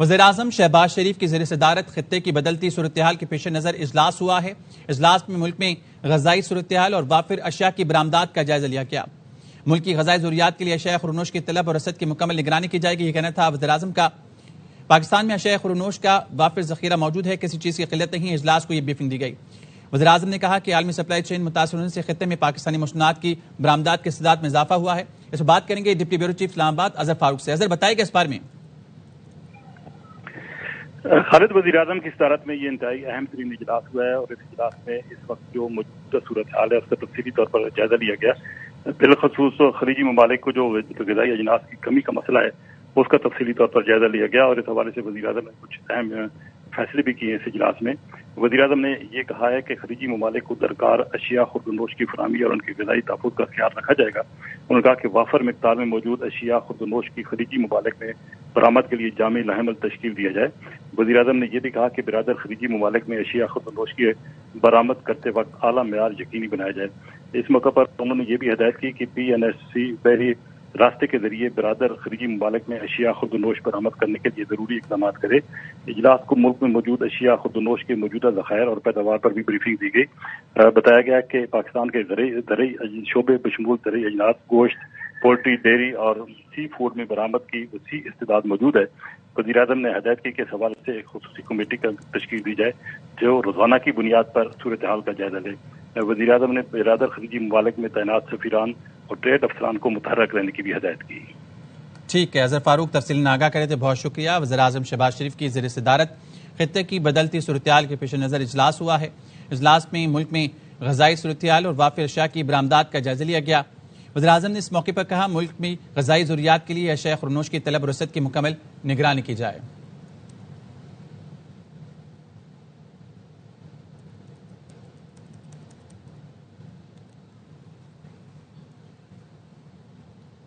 وزیراعظم شہباز شریف کی زیر صدارت خطے کی بدلتی صورتحال کے پیش نظر اجلاس ہوا ہے۔ اجلاس میں ملک میں غذائی صورتحال اور وافر اشیاء کی برآمدات کا جائزہ لیا گیا۔ ملک کی غذائی ضروریات کے لیے اشیاء خورنوش کی طلب اور رسد کی مکمل نگرانی کی جائے گی، یہ کہنا تھا وزیراعظم کا۔ پاکستان میں اشیاء خورنوش کا وافر ذخیرہ موجود ہے، کسی چیز کی قلت نہیں۔ اجلاس کو یہ بریفنگ دی گئی۔ وزیراعظم نے کہا کہ عالمی سپلائی چین متاثر ہونے سے خطے میں پاکستانی مصنوعات کی برآمدات کی استعداد میں اضافہ ہوا ہے۔ اس پر بات کریں گے ڈپٹی بیورو چیف اسلام آباد اظہر فاروق سے۔ اظہر بتائے گا اس بارے میں؟ خالد، وزیراعظم کی صدارت میں یہ انتہائی اہم ترین اجلاس ہوا ہے اور اس اجلاس میں اس وقت جو موجودہ صورتحال ہے اس کا تفصیلی طور پر جائزہ لیا گیا۔ بالخصوص خلیجی ممالک کو جو غذائی اجناس کی کمی کا مسئلہ ہے اس کا تفصیلی طور پر جائزہ لیا گیا اور اس حوالے سے وزیراعظم نے کچھ اہم فیصلے بھی کیے اس اجلاس میں۔ وزیراعظم نے یہ کہا ہے کہ خلیجی ممالک کو درکار اشیاء خوردنوش کی فراہمی اور ان کے غذائی تحفظ کا خیال رکھا جائے گا۔ انہوں نے کہا کہ وافر مقدار میں موجود اشیاء خوردنوش کی خلیجی ممالک میں برآمد کے لیے جامع لاحمل تشکیل دیا جائے۔ وزیراعظم نے یہ بھی کہا کہ برادر خلیجی ممالک میں اشیاء خوردنوش کی برآمد کرتے وقت اعلیٰ معیار یقینی بنایا جائے۔ اس موقع پر انہوں نے یہ بھی ہدایت کی کہ PNSC بحری راستے کے ذریعے برادر خلیجی ممالک میں اشیاء خوردنوش برآمد کرنے کے لیے ضروری اقدامات کرے۔ اجلاس کو ملک میں موجود اشیاء خوردنوش کے موجودہ ذخائر اور پیداوار پر بھی بریفنگ دی گئی۔ بتایا گیا کہ پاکستان کے زرعی شعبے بشمول زرعی اجناس، گوشت، پولٹری، ڈیری اور سی فوڈ میں برآمد کی وسیع استعداد موجود ہے۔ وزیراعظم نے ہدایت کی کہ اس حوالے سے ایک خصوصی کمیٹی کا تشکیل دی جائے جو روزانہ کی بنیاد پر صورتحال کا جائزہ لے۔ وزیراعظم نے برادر خلیجی ممالک میں تعینات سفیران اور ٹریڈ افسران کو متحرک رہنے کی بھی ہدایت کی۔ ٹھیک ہے، اظہر فاروق تفصیل آگاہ کرے تھے، بہت شکریہ۔ وزیراعظم شہباز شریف کی زیر صدارت خطے کی بدلتی صورتحال کے پیش نظر اجلاس ہوا ہے۔ اجلاس میں ملک میں غذائی صورتحال اور وافر اشیاء کی برآمدات کا جائزہ لیا گیا۔ وزیراعظم نے اس موقع پر کہا ملک میں غذائی ضروریات کے لیے اشیاء خورنوش کی طلب و رسد کی مکمل نگرانی کی جائے۔